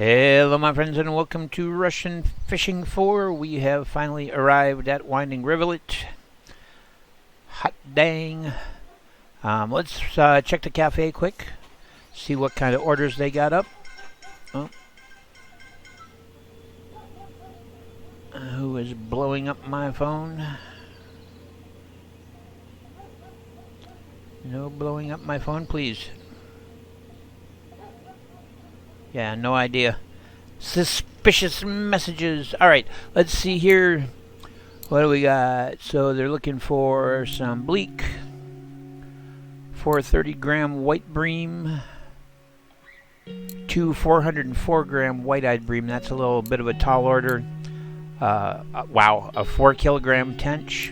Hello my friends and welcome to Russian Fishing 4. We have finally arrived at Winding Rivulet. Hot dang. Let's check the cafe quick. See what kind of orders they got up. Oh. Who is blowing up my phone? No blowing up my phone, please. Yeah, no idea. Suspicious messages. Alright, let's see here. What do we got? So they're looking for some bleak. 430-gram white bream. 2 404-gram white-eyed bream. That's a little bit of a tall order. Wow, a 4-kilogram tench.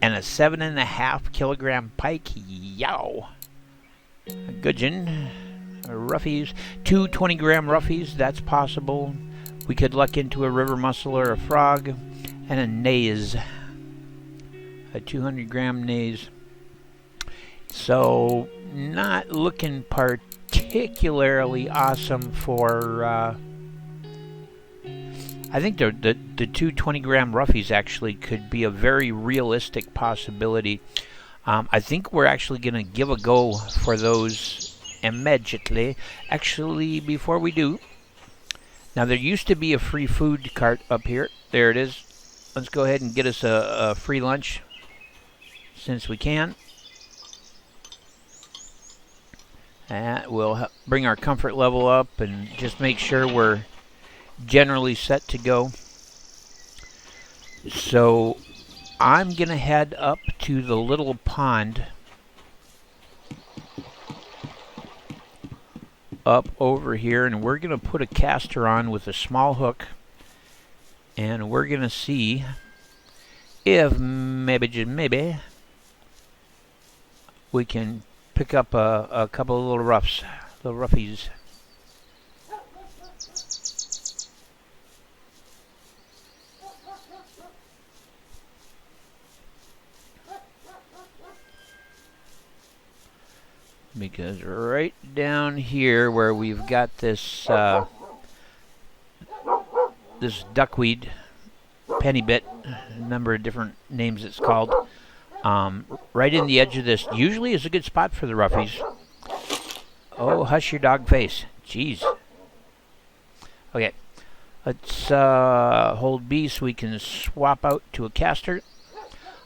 And a 7.5-kilogram pike. Yow. Gudgeon. Roughies, 2 20-gram roughies, that's possible. We could luck into a river mussel or a frog, and a naze, a 200-gram naze. So, not looking particularly awesome for. I think the 2 20-gram roughies actually could be a very realistic possibility. I think we're actually going to give a go for those immediately. Actually, before we do, now there used to be a free food cart up here. There it is. Let's go ahead and get us a free lunch since we can. That will bring our comfort level up and just make sure we're generally set to go. So I'm gonna head up to the little pond up over here, and we're going to put a caster on with a small hook, and we're going to see if maybe we can pick up a couple of little roughies. Because right down here where we've got this this duckweed, pennybit, a number of different names it's called, right in the edge of this usually is a good spot for the roughies. Oh, hush your dog face. Jeez. Okay, let's hold B so we can swap out to a caster.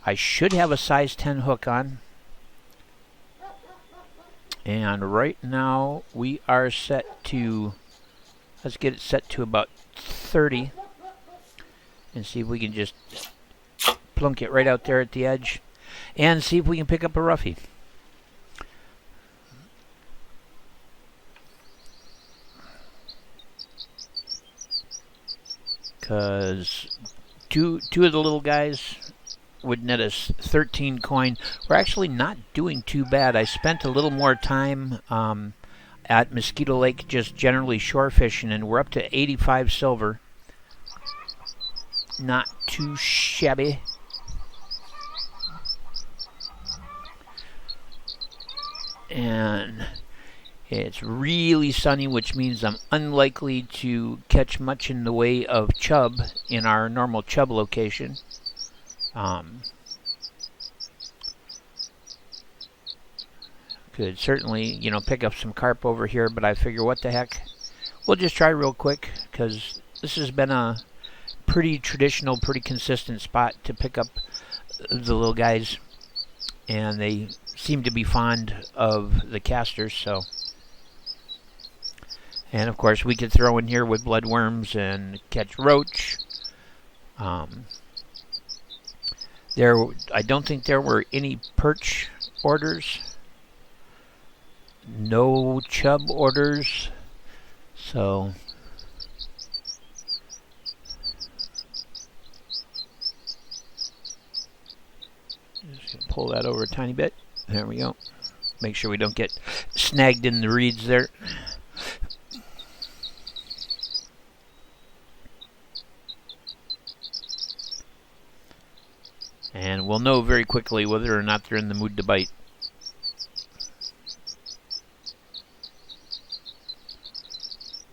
I should have a size 10 hook on. And right now we are set to, let's get it set to about 30 and see if we can just plunk it right out there at the edge and see if we can pick up a roughie. Because two of the little guys would net us 13 coin. We're actually not doing too bad. I spent a little more time at Mosquito Lake just generally shore fishing, and we're up to 85 silver. Not too shabby. And it's really sunny, which means I'm unlikely to catch much in the way of chub in our normal chub location. Could certainly, pick up some carp over here, but I figure what the heck. We'll just try real quick, because this has been a pretty traditional, pretty consistent spot to pick up the little guys, and they seem to be fond of the casters, so. And of course we could throw in here with bloodworms and catch roach. I don't think there were any perch orders. No chub orders. So just gonna pull that over a tiny bit. There we go. Make sure we don't get snagged in the reeds there. And we'll know very quickly whether or not they're in the mood to bite.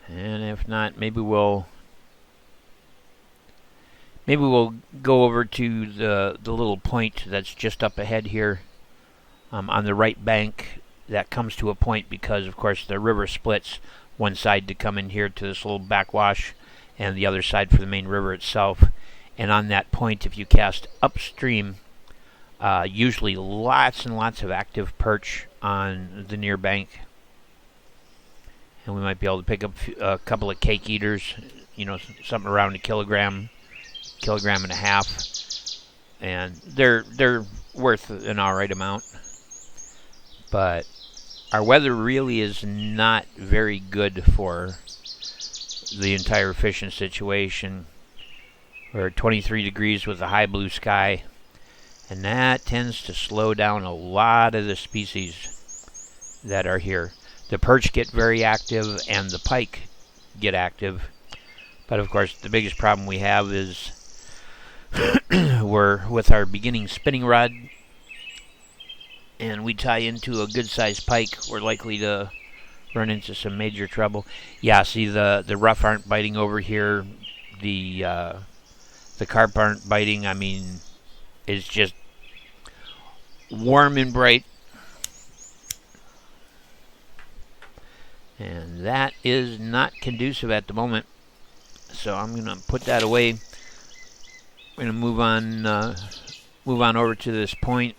And if not, maybe we'll go over to the little point that's just up ahead here on the right bank. That comes to a point because, of course, the river splits one side to come in here to this little backwash and the other side for the main river itself. And on that point, if you cast upstream, usually lots and lots of active perch on the near bank. And we might be able to pick up a couple of cake eaters, you know, something around a kilogram and a half. And they're worth an alright amount. But our weather really is not very good for the entire fishing situation. We're at 23 degrees with a high blue sky, and that tends to slow down a lot of the species that are here. The perch get very active and the pike get active, but of course the biggest problem we have is we're with our beginning spinning rod, and we tie into a good sized pike, we're likely to run into some major trouble. Yeah, see, the rough aren't biting over here. The carp aren't biting. I mean, it's just warm and bright. And that is not conducive at the moment. So I'm going to put that away. We're going to move on over to this point.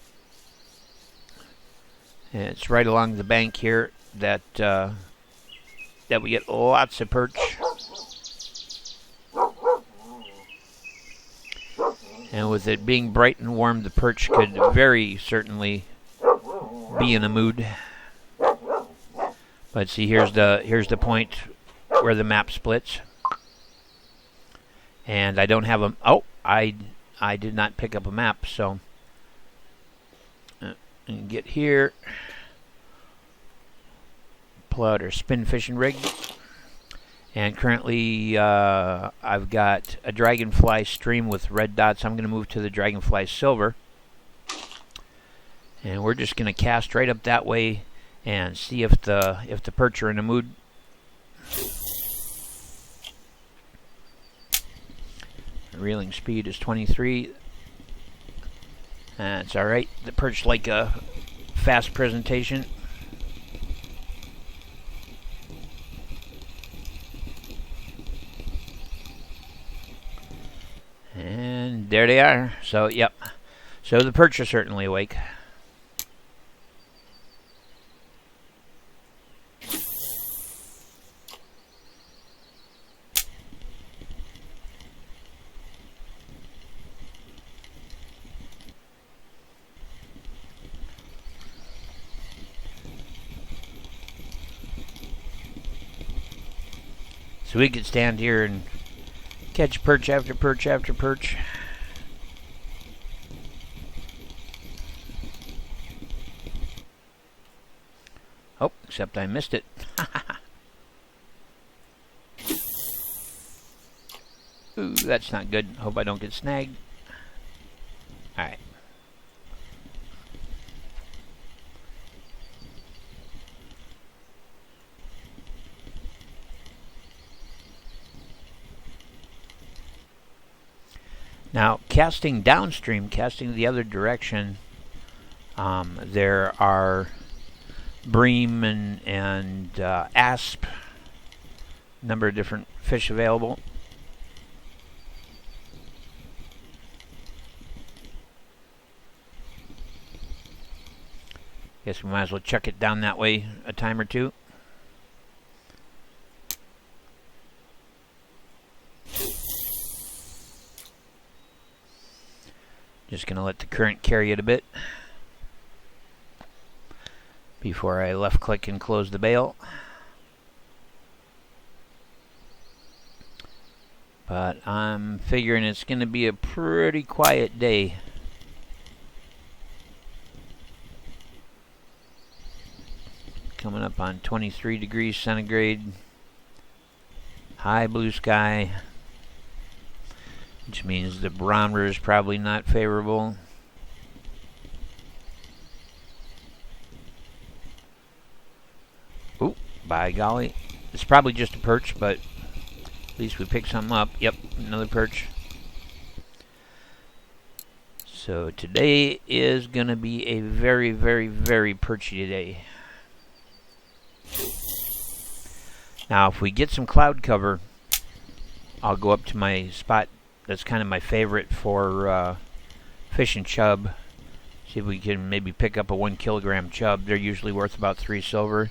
And it's right along the bank here that we get lots of perch. And with it being bright and warm, the perch could very certainly be in a mood. But see, here's the point where the map splits. And I don't have a... Oh, I did not pick up a map, so... and get here. Pull out our spin fishing rig. And currently I've got a dragonfly stream with red dots. I'm going to move to the dragonfly silver. And we're just going to cast right up that way and see if the perch are in the mood. The reeling speed is 23. That's alright. The perch like a fast presentation. And there they are. So, yep. So the perch are certainly awake. So we could stand here and catch perch after perch after perch. Oh, except I missed it. Ooh, that's not good. Hope I don't get snagged. Alright. Now, casting downstream, casting the other direction, there are bream and asp, number of different fish available. Guess we might as well chuck it down that way a time or two. Just going to let the current carry it a bit before I left click and close the bail. But I'm figuring it's going to be a pretty quiet day. Coming up on 23 degrees centigrade, high blue sky, which means the barometer is probably not favorable. Oh, by golly, It's probably just a perch, but at least we picked something up. Yep, another perch. So today is going to be a very, very, very perchy day. Now, if we get some cloud cover, I'll go up to my spot that's kind of my favorite for fishing chub. See if we can maybe pick up a 1 kilogram chub. They're usually worth about 3 silver.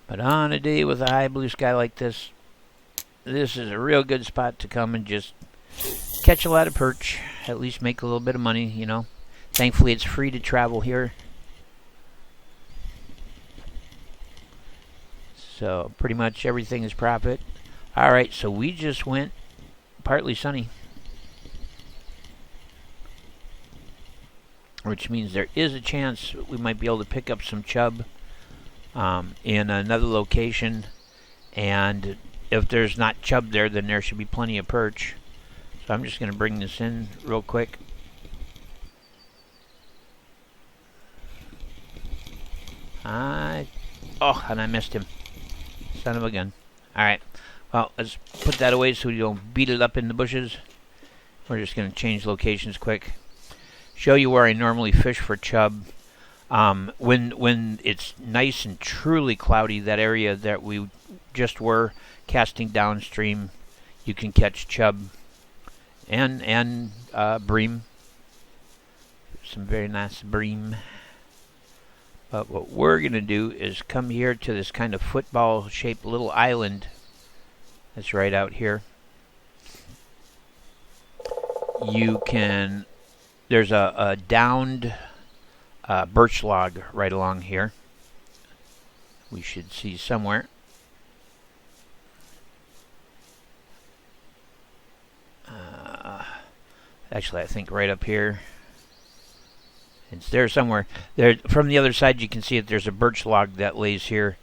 But on a day with a high blue sky like this, this is a real good spot to come and just catch a lot of perch, at least make a little bit of money, you know. Thankfully, it's free to travel here. So pretty much everything is profit. Alright, so we just went partly sunny, which means there is a chance we might be able to pick up some chub in another location, and if there's not chub there, then there should be plenty of perch. So I'm just going to bring this in real quick. Oh, and I missed him. Son of a gun. Alright, well, let's put that away so we don't beat it up in the bushes. We're just going to change locations quick. Show you where I normally fish for chub. When it's nice and truly cloudy, that area that we just were casting downstream, you can catch chub and bream. Some very nice bream. But what we're going to do is come here to this kind of football-shaped little island that's right out here. There's a downed birch log right along here. We should see somewhere. Actually, I think right up here. It's there somewhere. There, from the other side, you can see that there's a birch log that lays here,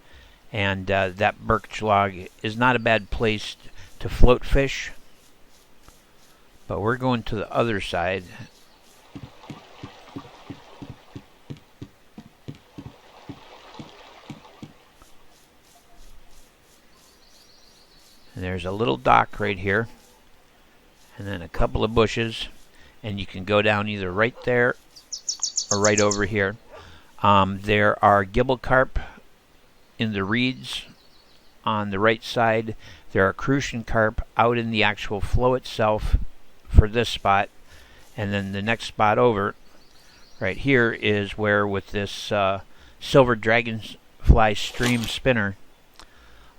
and that birch log is not a bad place to float fish. But we're going to the other side. And there's a little dock right here, and then a couple of bushes, and you can go down either right there or right over here. There are gibble carp in the reeds on the right side. There are crucian carp out in the actual flow itself for this spot, and then the next spot over right here is where, with this silver dragonfly stream spinner,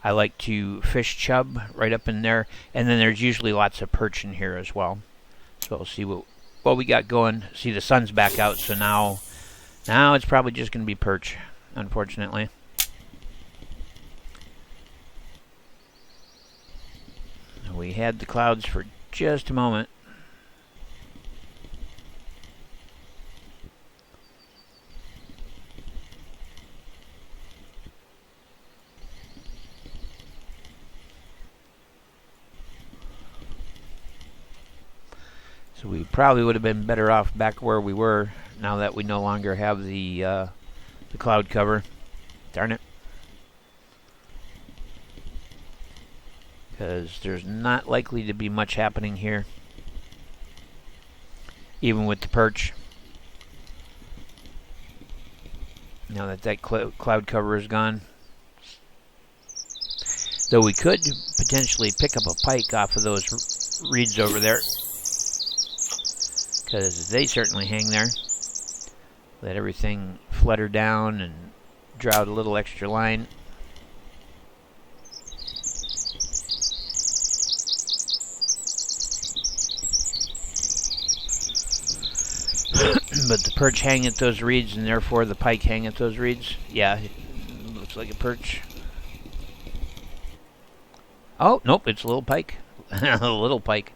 I like to fish chub right up in there, and then there's usually lots of perch in here as well. So we'll see what we got going. See, the sun's back out, so now it's probably just going to be perch, unfortunately. We had the clouds for just a moment. So we probably would have been better off back where we were now that we no longer have the cloud cover. Darn it. Because there's not likely to be much happening here, even with the perch. Now that cloud cover is gone. Though we could potentially pick up a pike off of those reeds over there, because they certainly hang there. Let everything flutter down and draw out a little extra line. But the perch hang at those reeds, and therefore the pike hang at those reeds. Yeah, looks like a perch. Oh, nope, it's a little pike. A little pike.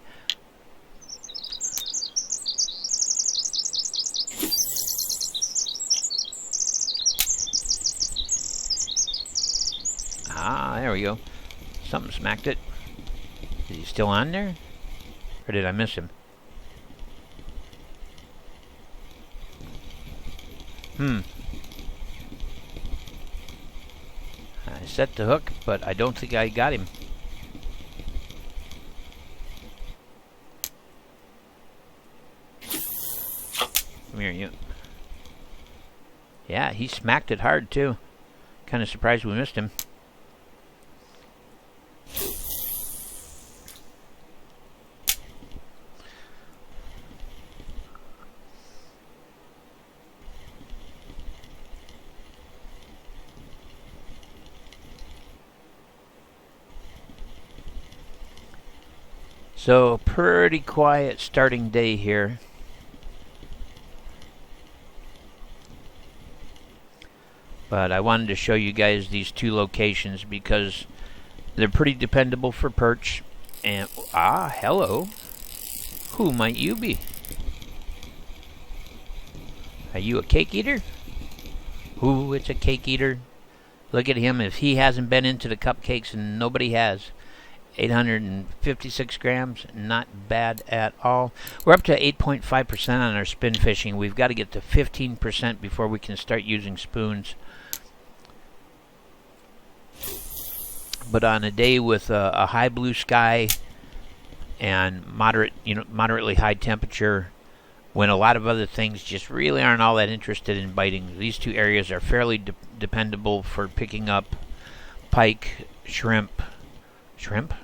Ah, there we go. Something smacked it. Is he still on there? Or did I miss him? I set the hook, but I don't think I got him. Come here, you. Yeah, he smacked it hard, too. Kind of surprised we missed him. So, pretty quiet starting day here. But I wanted to show you guys these two locations because they're pretty dependable for perch. And, hello. Who might you be? Are you a cake eater? Ooh, it's a cake eater. Look at him. If he hasn't been into the cupcakes, and nobody has. 856 grams, not bad at all. We're up to 8.5% on our spin fishing. We've got to get to 15% before we can start using spoons. But on a day with a high blue sky and moderately high temperature, when a lot of other things just really aren't all that interested in biting, these two areas are fairly dependable for picking up pike, shrimp. Shrimp?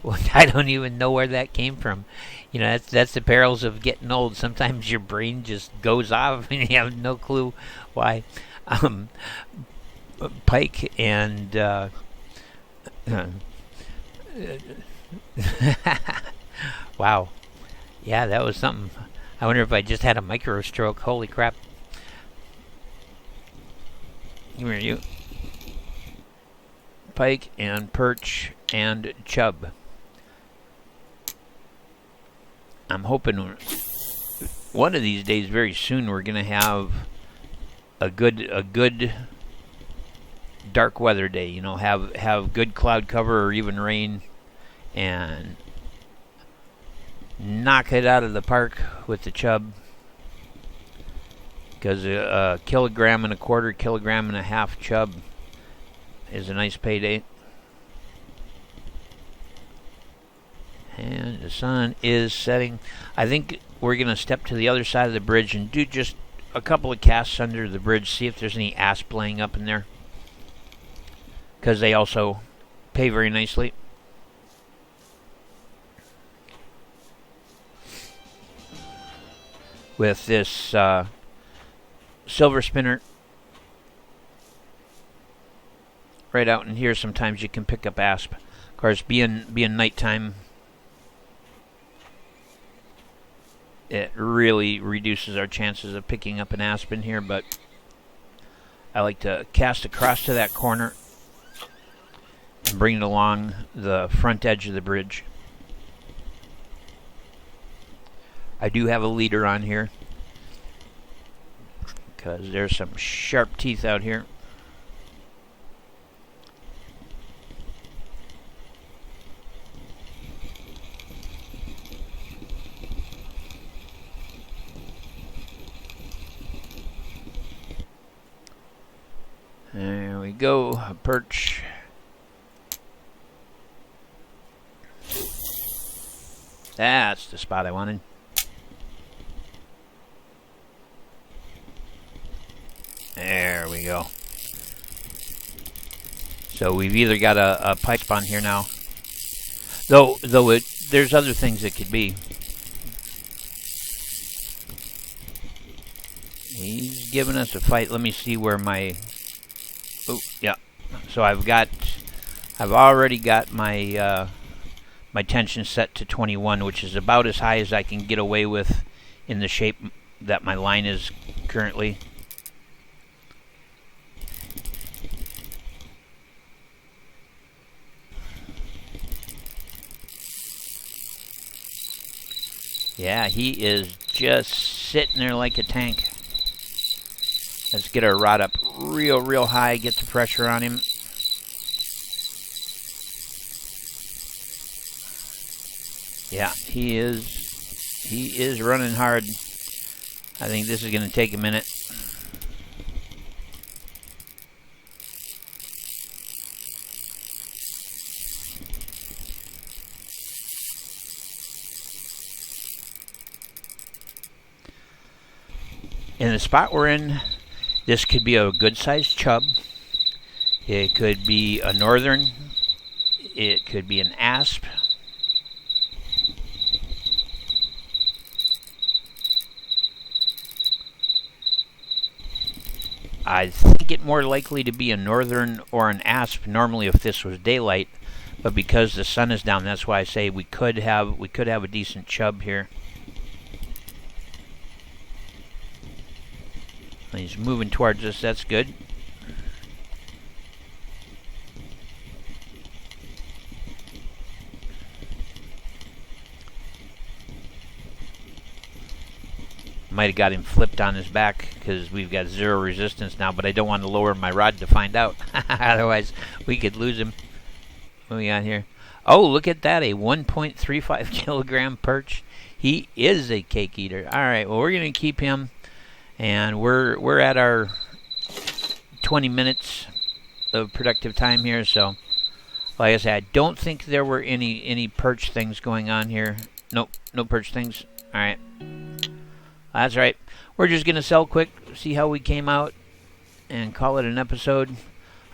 Well, I don't even know where that came from. You know, that's the perils of getting old. Sometimes your brain just goes off and you have no clue why. Pike and wow. Yeah, that was something. I wonder if I just had a micro stroke. Holy crap. Come here, you. Pike and perch and chub. I'm hoping one of these days, very soon, we're gonna have a good dark weather day. You know, have good cloud cover or even rain, and knock it out of the park with the chub. Because a kilogram and a quarter, kilogram and a half chub is a nice payday. And the sun is setting. I think we're going to step to the other side of the bridge and do just a couple of casts under the bridge, see if there's any asp laying up in there. Because they also pay very nicely. With this silver spinner right out in here, sometimes you can pick up asp. Of course, being nighttime, it really reduces our chances of picking up an asp in here, but I like to cast across to that corner and bring it along the front edge of the bridge. I do have a leader on here because there's some sharp teeth out here. There we go, a perch. That's the spot I wanted. There we go. So we've either got a pipe on here now, though there's other things it could be. He's giving us a fight. Let me see where my... Oh, yeah. So I've already got my my tension set to 21, which is about as high as I can get away with in the shape that my line is currently. Yeah, he is just sitting there like a tank. Let's get our rod up real high, get the pressure on him. Yeah, he is running hard. I think this is going to take a minute. In the spot we're in, this could be a good-sized chub. It could be a northern. It could be an asp. I think it more likely to be a northern or an asp normally if this was daylight, but because the sun is down, that's why I say we could have a decent chub here. He's moving towards us. That's good. Might have got him flipped on his back because we've got 0 resistance now, but I don't want to lower my rod to find out. Otherwise, we could lose him. What we got here? Oh, look at that, a 1.35 kilogram perch. He is a cake eater. All right, well, we're going to keep him, and we're at our 20 minutes of productive time here. So, like I said, I don't think there were any perch things going on here. Nope, no perch things. All right. That's right. We're just going to sell quick, see how we came out, and call it an episode.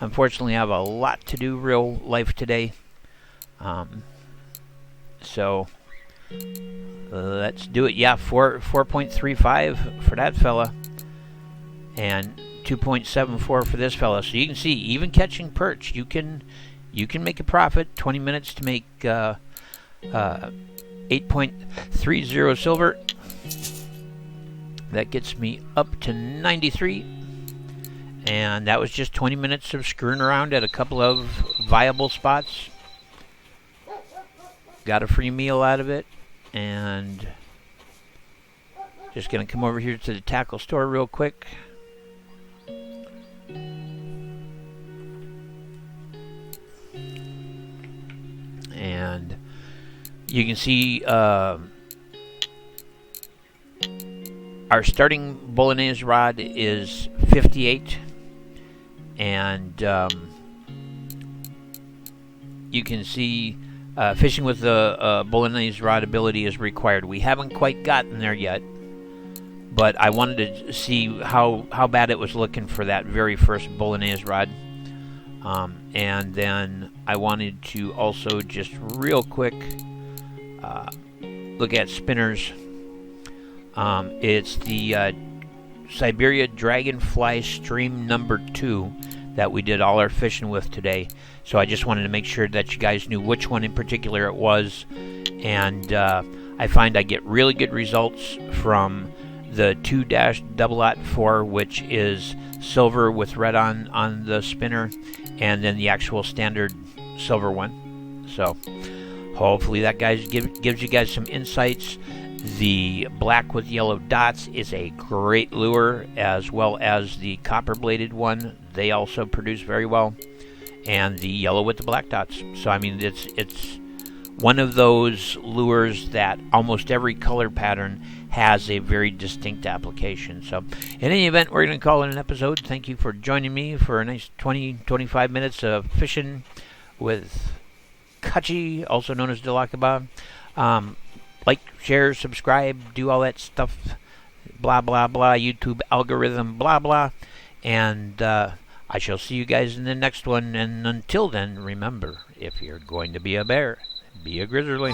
Unfortunately, I have a lot to do real life today. So, let's do it. Yeah, 4.35 for that fella. And 2.74 for this fella. So you can see, even catching perch, you can make a profit. 20 minutes to make 8.30 silver. That gets me up to 93, and that was just 20 minutes of screwing around at a couple of viable spots. Got a free meal out of it, and just gonna come over here to the tackle store real quick. And you can see our starting bolognese rod is 58, and you can see fishing with the bolognese rod ability is required. We haven't quite gotten there yet, but I wanted to see how bad it was looking for that very first bolognese rod. And then I wanted to also just real quick look at spinners. It's the Siberia Dragonfly Stream number 2 that we did all our fishing with today. So I just wanted to make sure that you guys knew which one in particular it was. And I find I get really good results from the 2-004, which is silver with red on the spinner, and then the actual standard silver one. So hopefully that gives you guys some insights. The black with yellow dots is a great lure, as well as the copper bladed one. They also produce very well, and the yellow with the black dots. So I mean, it's one of those lures that almost every color pattern has a very distinct application. So in any event, we're going to call it an episode. Thank you for joining me for a nice 20-25 minutes of fishing with Kachi, also known as Delakaba. Like, share, subscribe, do all that stuff, blah, blah, blah, YouTube algorithm, blah, blah. And I shall see you guys in the next one, and until then, remember, if you're going to be a bear, be a grizzly.